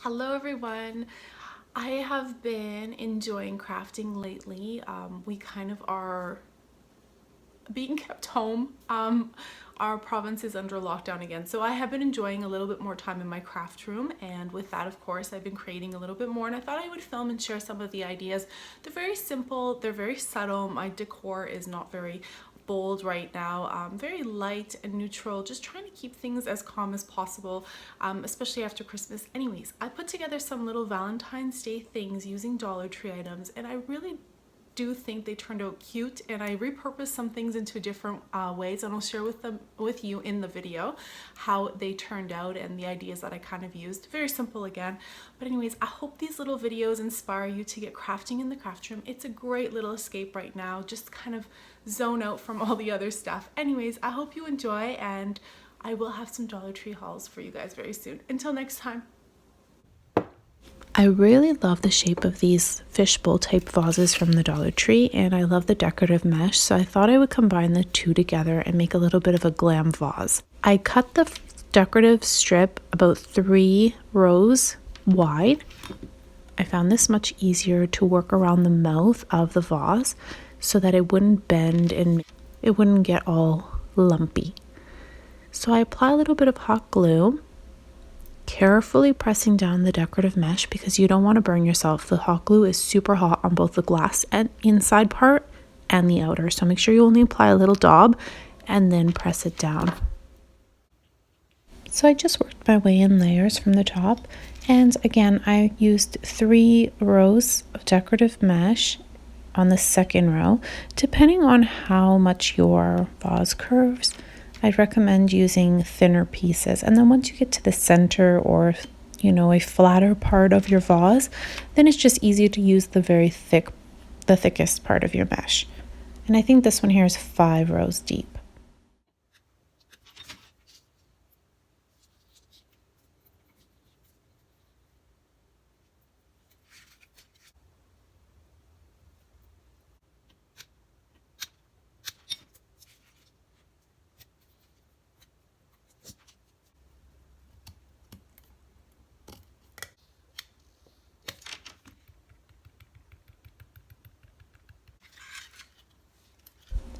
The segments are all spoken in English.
Hello everyone. I have been enjoying crafting lately. We kind of are being kept home. Our province is under lockdown again, so I have been enjoying a little bit more time in my craft room, and with that, of course, I've been creating a little bit more, and I thought I would film and share some of the ideas. They're very simple, they're very subtle. My decor is not very bold right now, very light and neutral, just trying to keep things as calm as possible, especially after Christmas. Anyways, I put together some little Valentine's Day things using Dollar Tree items, and I really do think they turned out cute, and I repurposed some things into different ways, and I'll share with you in the video how they turned out and the ideas that I kind of used. Very simple again, but anyways, I hope these little videos inspire you to get crafting in the craft room. It's a great little escape right now, just kind of zone out from all the other stuff. Anyways, I hope you enjoy, and I will have some Dollar Tree hauls for you guys very soon. Until next time. I really love the shape of these fishbowl type vases from the Dollar Tree, and I love the decorative mesh, so I thought I would combine the two together and make a little bit of a glam vase. I cut the decorative strip about 3 rows wide. I found this much easier to work around the mouth of the vase so that it wouldn't bend and it wouldn't get all lumpy. So I apply a little bit of hot glue, carefully pressing down the decorative mesh because you don't want to burn yourself. The hot glue is super hot on both the glass and inside part and the outer, so make sure you only apply a little daub and then press it down. So I just worked my way in layers from the top, and again I used 3 rows of decorative mesh on the second row. Depending on how much your vase curves, I'd recommend using thinner pieces. And then once you get to the center, or a flatter part of your vase, then it's just easier to use the thickest part of your mesh. And I think this one here is 5 rows deep.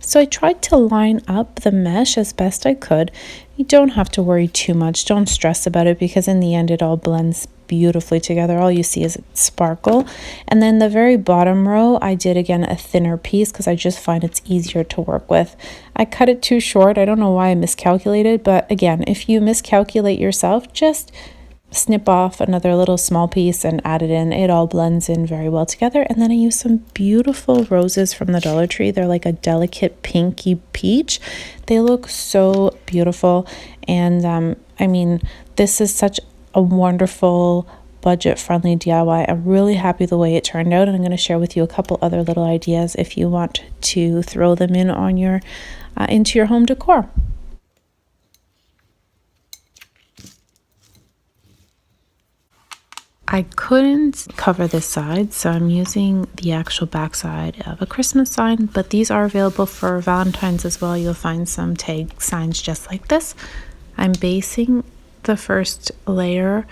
So I tried to line up the mesh as best I could. You don't have to worry too much. Don't stress about it, because in the end it all blends beautifully together. All you see is sparkle. And then the very bottom row, I did again a thinner piece because I just find it's easier to work with. I cut it too short. I don't know why I miscalculated, but again, if you miscalculate yourself, just snip off another little small piece and add it in. It all blends in very well together. And then I used some beautiful roses from the Dollar Tree. They're like a delicate pinky peach. They look so beautiful, and I mean, this is such a wonderful budget-friendly DIY. I'm really happy the way it turned out, and I'm going to share with you a couple other little ideas if you want to throw them in on your into your home decor. I couldn't cover this side, so I'm using the actual back side of a Christmas sign, but these are available for Valentine's as well. You'll find some tag signs just like this. I'm basing the first layer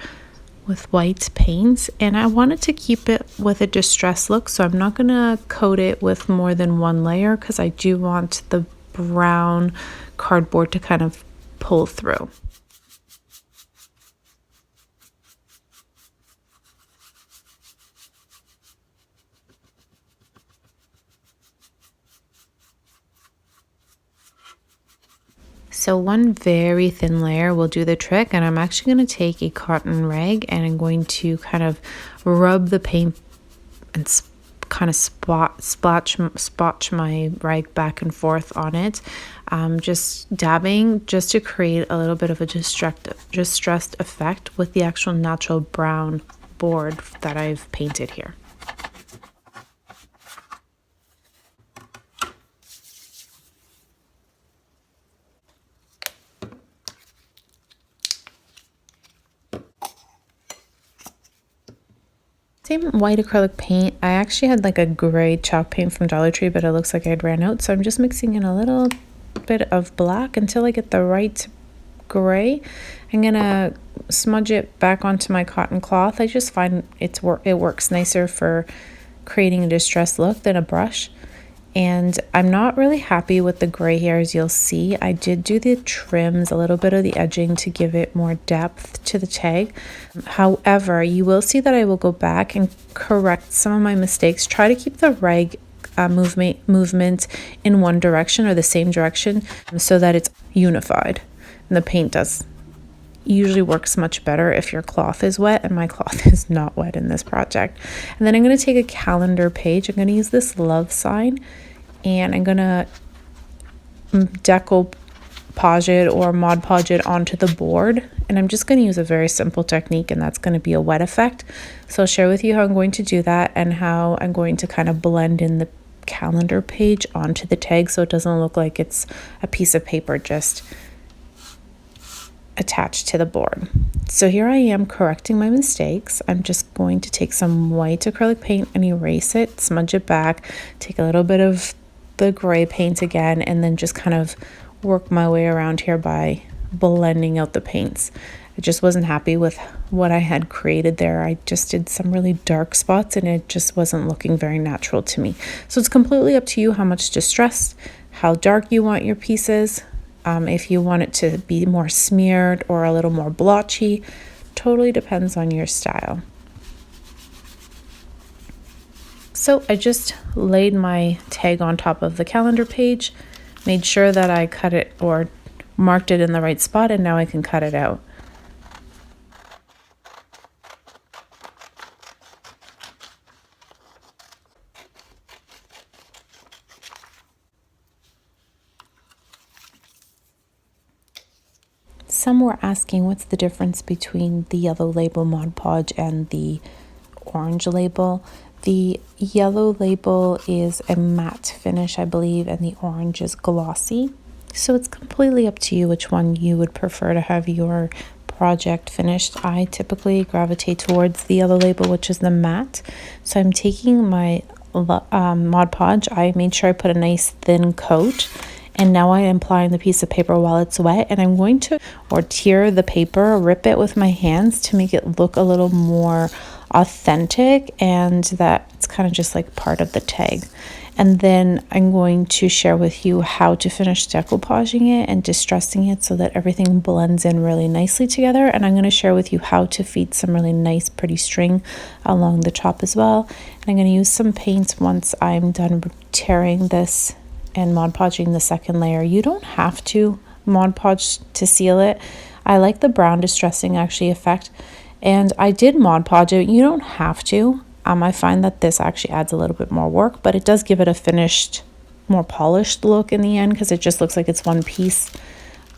with white paint, and I wanted to keep it with a distressed look, so I'm not going to coat it with more than 1 layer because I do want the brown cardboard to kind of pull through. So one very thin layer will do the trick, and I'm actually going to take a cotton rag and I'm going to kind of rub the paint and kind of splotch my rag back and forth on it, just dabbing just to create a little bit of a distressed effect with the actual natural brown board that I've painted here. Same white acrylic paint. I actually had like a gray chalk paint from Dollar Tree, but it looks like I'd ran out, so I'm just mixing in a little bit of black until I get the right gray. I'm gonna smudge it back onto my cotton cloth. I just find it works nicer for creating a distressed look than a brush. And I'm not really happy with the gray hairs. You'll see I did do the trims, a little bit of the edging to give it more depth to the tag. However, you will see that I will go back and correct some of my mistakes. Try to keep the rag movement in one direction or the same direction so that it's unified. And the paint usually works much better if your cloth is wet, and my cloth is not wet in this project. And then I'm going to take a calendar page. I'm going to use this love sign, and I'm going to decoupage it or Mod Podge it onto the board. And I'm just going to use a very simple technique, and that's going to be a wet effect. So I'll share with you how I'm going to do that and how I'm going to kind of blend in the calendar page onto the tag so it doesn't look like it's a piece of paper just attached to the board. So here I am correcting my mistakes. I'm just going to take some white acrylic paint and erase it, smudge it back, take a little bit of the gray paint again, and then just kind of work my way around here by blending out the paints. I just wasn't happy with what I had created there. I just did some really dark spots and it just wasn't looking very natural to me. So it's completely up to you how much distress, how dark you want your pieces. If you want it to be more smeared or a little more blotchy, totally depends on your style. So I just laid my tag on top of the calendar page, made sure that I cut it or marked it in the right spot, and now I can cut it out. Some were asking what's the difference between the yellow label Mod Podge and the orange label. The yellow label is a matte finish, I believe, and the orange is glossy. So it's completely up to you which one you would prefer to have your project finished. I typically gravitate towards the yellow label, which is the matte. So I'm taking my Mod Podge. I made sure I put a nice thin coat. And now I am applying the piece of paper while it's wet, and I'm going to tear the paper, rip it with my hands to make it look a little more authentic, and that it's kind of just like part of the tag. And then I'm going to share with you how to finish decoupaging it and distressing it so that everything blends in really nicely together. And I'm going to share with you how to feed some really nice pretty string along the top as well. And I'm going to use some paint once I'm done tearing this and Mod Podging the second layer. You don't have to Mod Podge to seal it. I like the brown distressing actually effect, and I did Mod Podge it. You don't have to. I find that this actually adds a little bit more work, but it does give it a finished, more polished look in the end because it just looks like it's one piece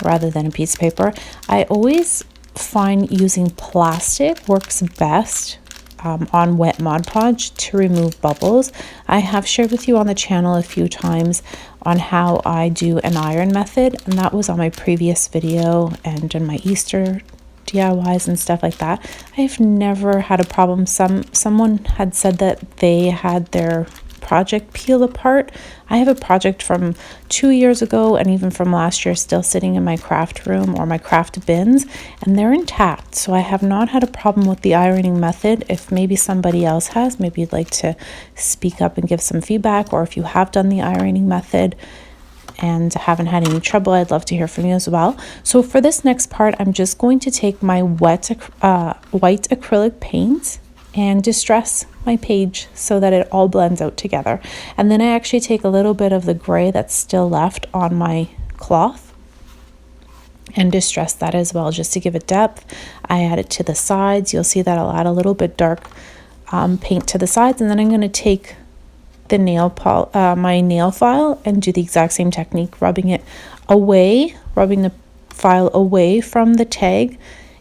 rather than a piece of paper. I always find using plastic works best on wet Mod Podge to remove bubbles. I have shared with you on the channel a few times on how I do an iron method, and that was on my previous video and in my Easter DIYs and stuff like that. I've never had a problem. Someone had said that they had their project peel apart. I have a project from 2 years ago and even from last year still sitting in my craft room or my craft bins, and they're intact. So I have not had a problem with the ironing method. If maybe somebody else has, maybe you'd like to speak up and give some feedback, or if you have done the ironing method and haven't had any trouble, I'd love to hear from you as well. So for this next part, I'm just going to take my white acrylic paint and distress my page so that it all blends out together. And then I actually take a little bit of the gray that's still left on my cloth and distress that as well, just to give it depth. I add it to the sides. You'll see that I'll add a little bit dark paint to the sides, and then I'm going to take the my nail file and do the exact same technique, rubbing the file away from the tag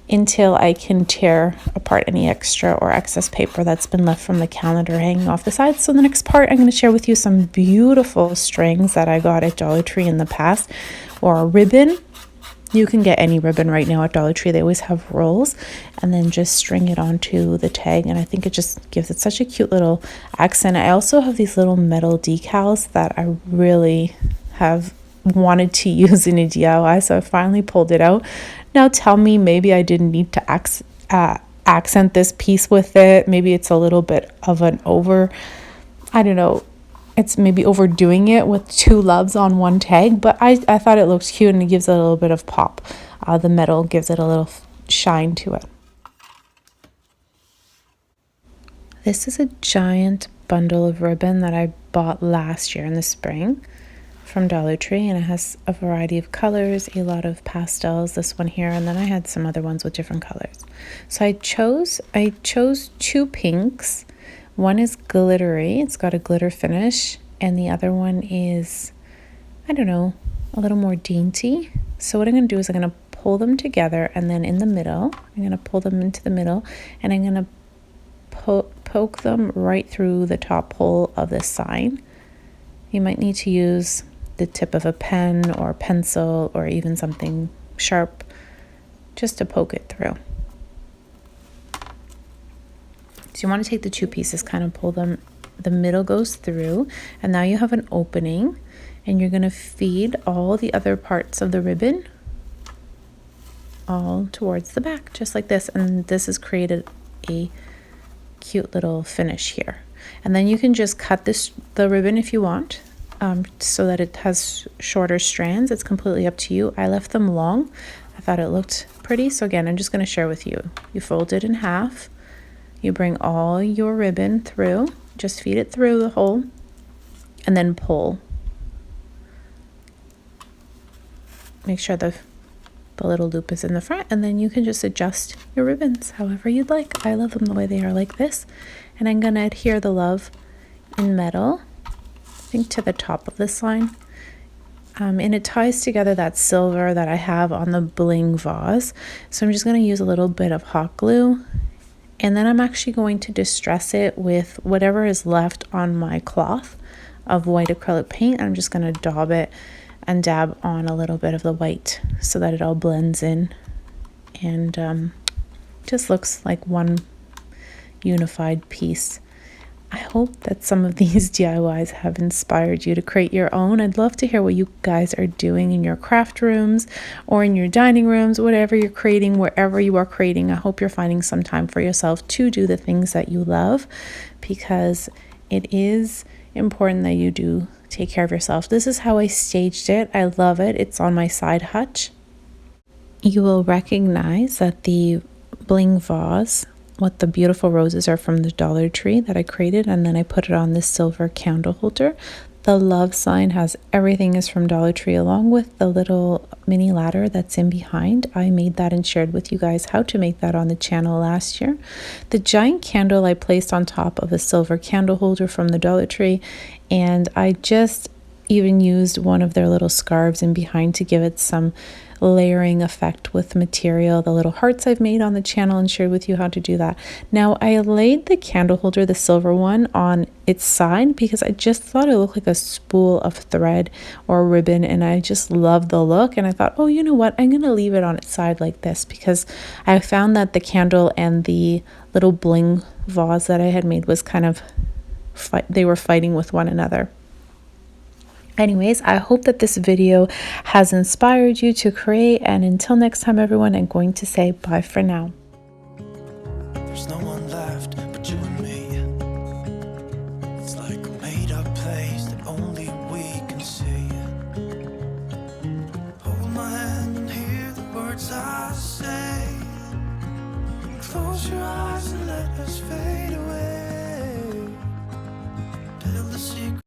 until I can tear apart any extra or excess paper that's been left from the calendar hanging off the sides. So the next part, I'm going to share with you some beautiful strings that I got at Dollar Tree in the past, or a ribbon. You can get any ribbon right now at Dollar Tree. They always have rolls, and then just string it onto the tag, and I think it just gives it such a cute little accent. I also have these little metal decals that I really have wanted to use in a DIY, so I finally pulled it out. Now tell me, maybe I didn't need to accent this piece with it. Maybe it's a little bit of an I don't know, it's maybe overdoing it with two loves on one tag, but I thought it looks cute and it gives it a little bit of pop. The metal gives it a little shine to it. This is a giant bundle of ribbon that I bought last year in the spring from Dollar Tree, and it has a variety of colors, a lot of pastels, this one here, and then I had some other ones with different colors. So I chose two pinks. One is glittery, it's got a glitter finish, and the other one is, I don't know, a little more dainty. So what I'm going to do is I'm going to pull them together, and then in the middle, I'm going to pull them into the middle, and I'm going to poke them right through the top hole of this sign. You might need to use the tip of a pen or pencil or even something sharp just to poke it through. So you want to take the two pieces, kind of pull them, the middle goes through, and now you have an opening, and you're going to feed all the other parts of the ribbon all towards the back, just like this, and this has created a cute little finish here. And then you can just cut the ribbon if you want, so that it has shorter strands. It's completely up to you. I left them long. I thought it looked pretty, so again, I'm just going to share with you. You fold it in half. You bring all your ribbon through, just feed it through the hole, and then pull. Make sure the little loop is in the front, and then you can just adjust your ribbons however you'd like. I love them the way they are, like this. And I'm going to adhere the love in metal, I think to the top of this line. And it ties together that silver that I have on the bling vase. So I'm just going to use a little bit of hot glue, and then I'm actually going to distress it with whatever is left on my cloth of white acrylic paint. I'm just going to daub it and dab on a little bit of the white so that it all blends in and just looks like one unified piece. I hope that some of these DIYs have inspired you to create your own. I'd love to hear what you guys are doing in your craft rooms or in your dining rooms, whatever you're creating, wherever you are creating. I hope you're finding some time for yourself to do the things that you love, because it is important that you do take care of yourself. This is how I staged it. I love it. It's on my side hutch. You will recognize that the bling vase, what the beautiful roses are from the Dollar Tree that I created, and then I put it on this silver candle holder. The love sign has everything is from Dollar Tree, along with the little mini ladder that's in behind. I made that and shared with you guys how to make that on the channel last year. The giant candle I placed on top of a silver candle holder from the Dollar Tree, and I just even used one of their little scarves in behind to give it some layering effect with material. The little hearts I've made on the channel and shared with you how to do that. Now I laid the candle holder, the silver one, on its side because I just thought it looked like a spool of thread or ribbon, and I just loved the look, and I thought, oh, you know what, I'm gonna leave it on its side like this, because I found that the candle and the little bling vase that I had made was kind of they were fighting with one another. Anyways, I hope that this video has inspired you to create, and until next time, everyone, I'm going to say bye for now. There's no one left but you and me.